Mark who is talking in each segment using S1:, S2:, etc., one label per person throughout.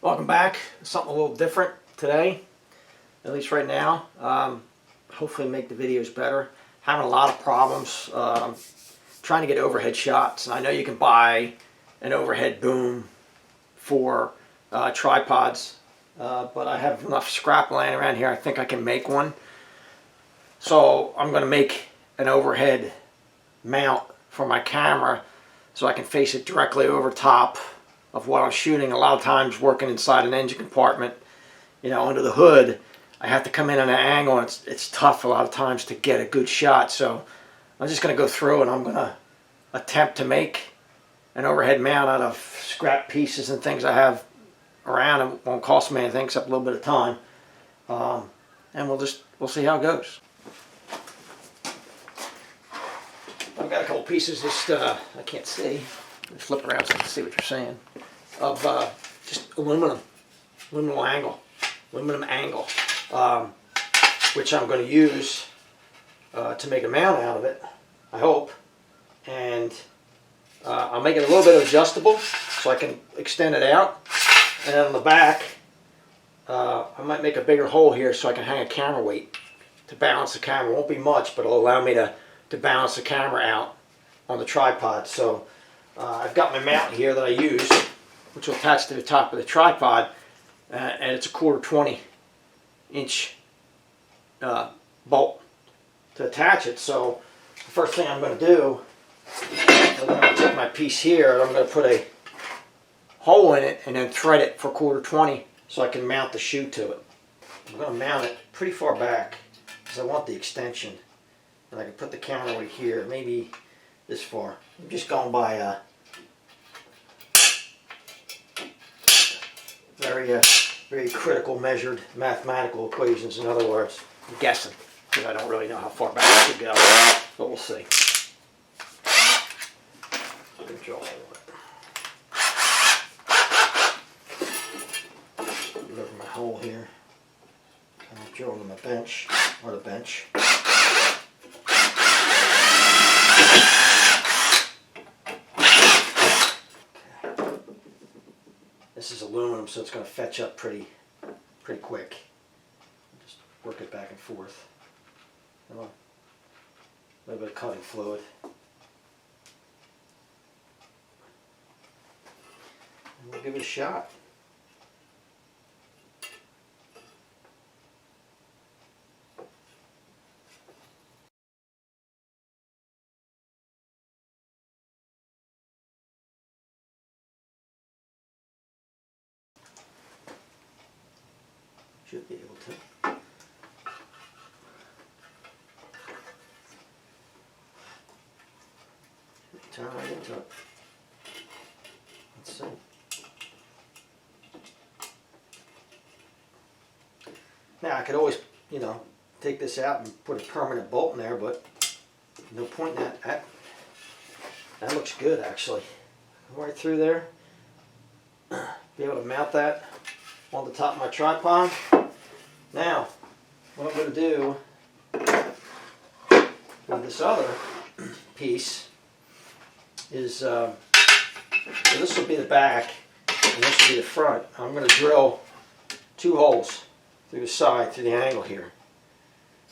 S1: Welcome back. Something a little different today, at least right now. Hopefully make the videos better. Having a lot of problems trying to get overhead shots. And I know you can buy an overhead boom for tripods, but I have enough scrap laying around here. I think I can make one. So I'm going to make an overhead mount for my camera so I can face it directly over top of what I'm shooting. A lot of times working inside an engine compartment, you know, under the hood, I have to come in at an angle, and it's tough a lot of times to get a good shot. So I'm just going to go through and I'm going to attempt to make an overhead mount out of scrap pieces and things I have around. It won't cost me anything except a little bit of time, and we'll see how it goes. I've got a couple pieces just I can't see. Flip around so I can see what you're saying. Of just aluminum angle, which I'm going to use to make a mount out of it, I hope. And I'll make it a little bit adjustable so I can extend it out. And then on the back, I might make a bigger hole here so I can hang a camera weight to balance the camera. It won't be much, but it'll allow me to balance the camera out on the tripod. So I've got my mount here that I use, which will attach to the top of the tripod, and it's a 1/4 20-inch bolt to attach it. So the first thing I'm going to do, I'm going to take my piece here and I'm going to put a hole in it and then thread it for 1/4 20 so I can mount the shoe to it. I'm going to mount it pretty far back because I want the extension, and I can put the camera right here, maybe this far. I'm just going by very critical measured mathematical equations. In other words, I'm guessing because I don't really know how far back I should go, but we'll see. I'm going to drill a hole in it. Go over my hole here. I'll drill into my bench, or the bench. This is aluminum, so it's going to fetch up pretty quick. Just work it back and forth. A little bit of cutting fluid. And we'll give it a shot. Should be able to. Turn right into it. Let's see. Now I could always, you know, take this out and put a permanent bolt in there, but no point in that. That looks good actually. Right through there. Be able to mount that on the top of my tripod. Now, what I'm going to do with this other piece is, so this will be the back and this will be the front. I'm going to drill 2 holes through the side, through the angle here.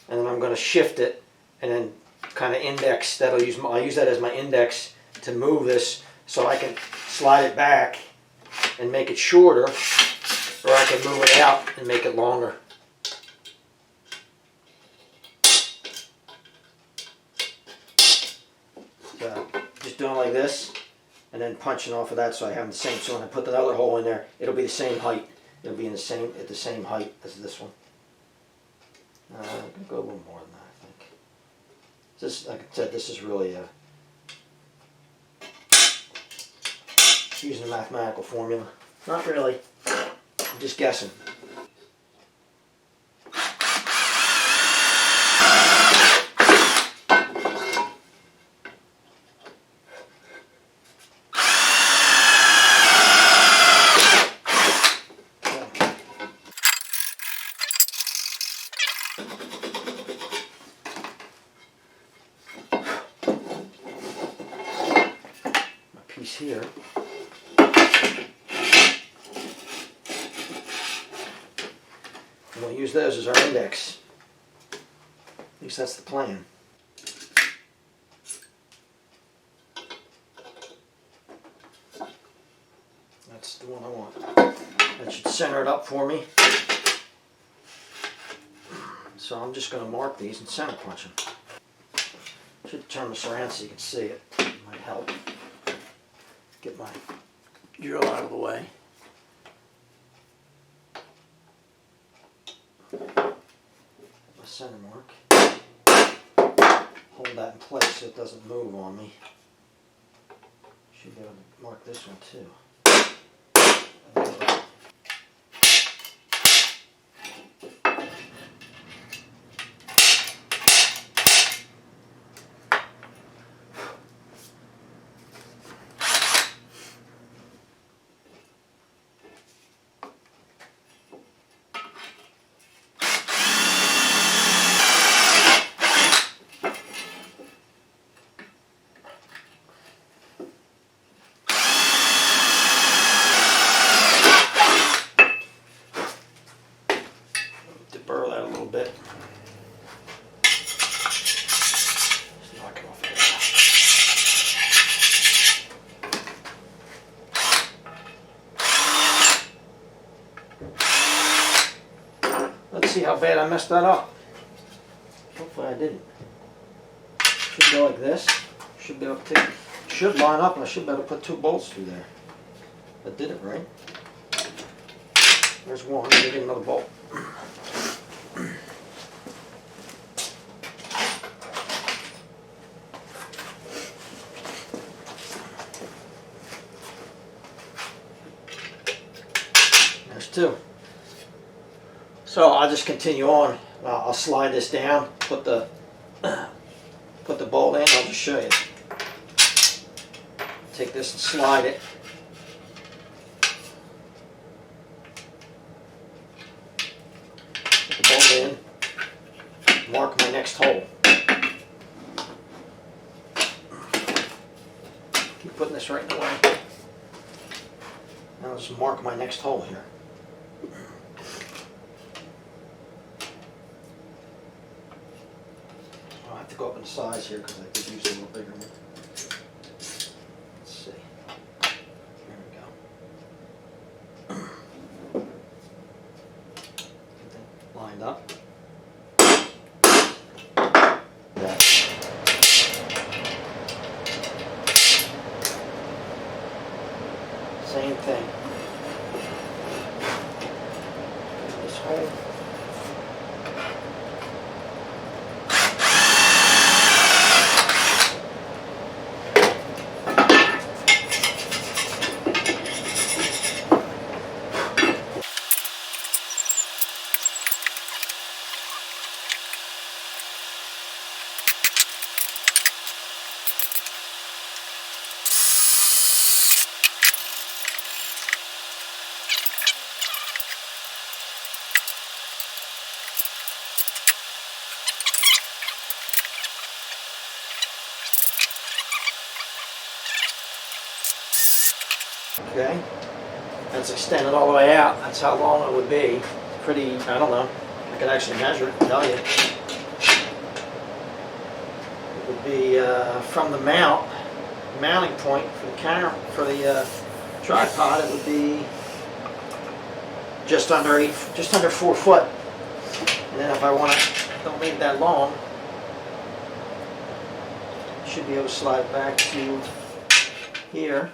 S1: And then I'm going to shift it and then kind of index. I'll use that as my index to move this so I can slide it back and make it shorter, or I can move it out and make it longer. So just doing like this and then punching off of that so I have them the same. So when I put the other hole in there, it'll be the same height. It'll be at the same height as this one. I'm going to go a little more than that, I think. This, like I said, this is really using a mathematical formula. Not really. I'm just guessing. My piece here. And we'll use those as our index. At least that's the plan. That's the one I want. That should center it up for me. So I'm just going to mark these and center punch them. Should turn this around so you can see it. It might help. Get my drill out of the way. My center mark. Hold that in place so it doesn't move on me. Should be able to mark this one too. Burr that a little bit. Just knock it off there. Let's see how bad I messed that up. Hopefully I didn't. Should go like this. Should be able to take, should line up, and I should be able to put 2 bolts through there. I did it right. There's one. Let me get another bolt. There's 2. So I'll just continue on. I'll slide this down, put the bolt in. I'll just show you. Take this and slide it. Put the bolt in. Mark my next hole. Keep putting this right in the way. Now I'll just mark my next hole here. I have to go up in size here because I could use a little bigger one. Let's see. There we go. Get that lined up. Same thing. This hole. Okay, that's extended all the way out. That's how long it would be. Pretty, I don't know. I could actually measure it and tell you. It would be from the mounting point for the camera, for the tripod. It would be just under 4 foot. And then if I want to, don't leave it that long, I should be able to slide it back to here.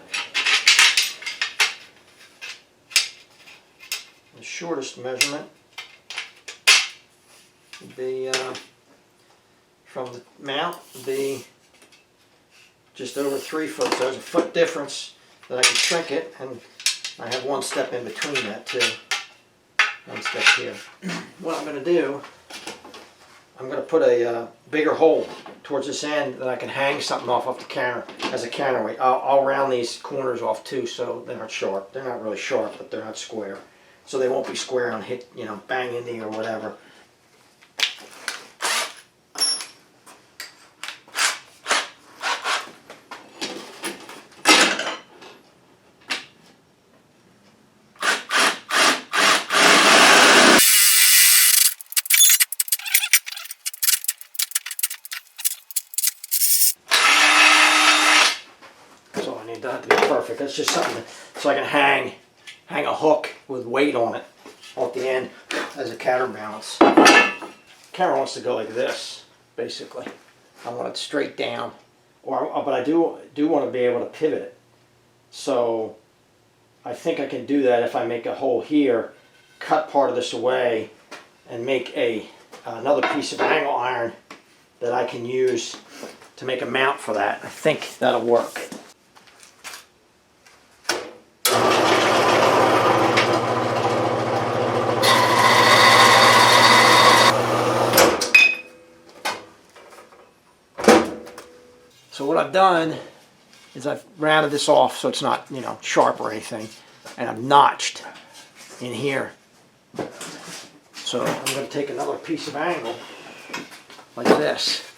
S1: The shortest measurement would be from the mount would be just over 3 foot. So there's a foot difference that I can shrink it, and I have 1 step in between that too. 1 step here. What I'm going to do, I'm going to put a bigger hole towards this end that I can hang something off the counter as a counterweight. I'll round these corners off too, so they're not sharp. They're not really sharp, but they're not square. So they won't be square and hit, you know, bang into you or whatever. have to be perfect. That's just something so I can hang a hook with weight on it off the end as a counterbalance. Camera wants to go like this, basically. I want it straight down, but I do want to be able to pivot it. So I think I can do that if I make a hole here, cut part of this away, and make another piece of angle iron that I can use to make a mount for that. I think that'll work. So what I've done is I've rounded this off so it's not, sharp or anything, and I've notched in here. So I'm going to take another piece of angle like this.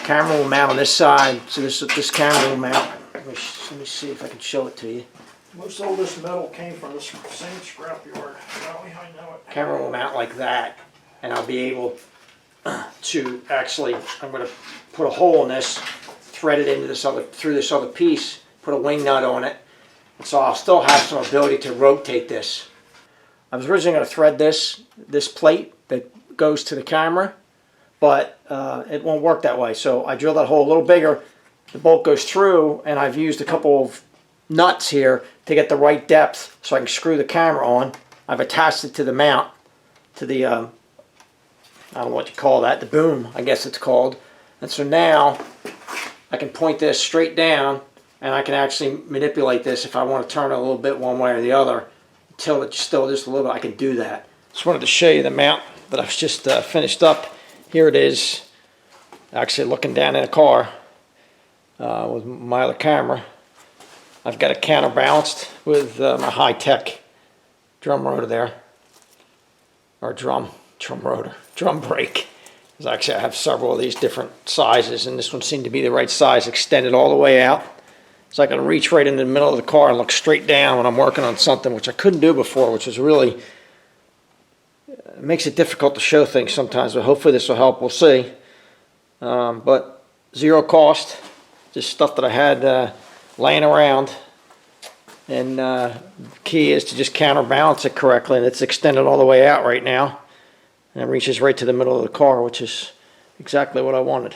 S1: Camera will mount on this side, so this camera will mount. Let me see if I can show it to you.
S2: Most of this metal came from the same scrapyard. I know it.
S1: Camera will mount like that, and I'll be able to actually, I'm going to put a hole in this, thread it into through this other piece, put a wing nut on it, and so I'll still have some ability to rotate this. I was originally going to thread this plate that goes to the camera, but it won't work that way. So I drilled that hole a little bigger, the bolt goes through, and I've used a couple of nuts here to get the right depth so I can screw the camera on. I've attached it to the mount, to the I don't know what you call that, the boom, I guess it's called. And so now I can point this straight down, and I can actually manipulate this if I want to turn it a little bit one way or the other until it's still just a little bit. I can do that. Just wanted to show you the mount that I've just finished up. Here it is, actually looking down in a car with my other camera. I've got it counterbalanced with my high-tech drum rotor there, or drum brake. Actually, I have several of these different sizes, and this one seemed to be the right size, extended all the way out. So I can reach right into the middle of the car and look straight down when I'm working on something, which I couldn't do before, which is really, it makes it difficult to show things sometimes, but hopefully this will help. We'll see. But zero cost, just stuff that I had laying around. And the key is to just counterbalance it correctly, and it's extended all the way out right now. And it reaches right to the middle of the car, which is exactly what I wanted.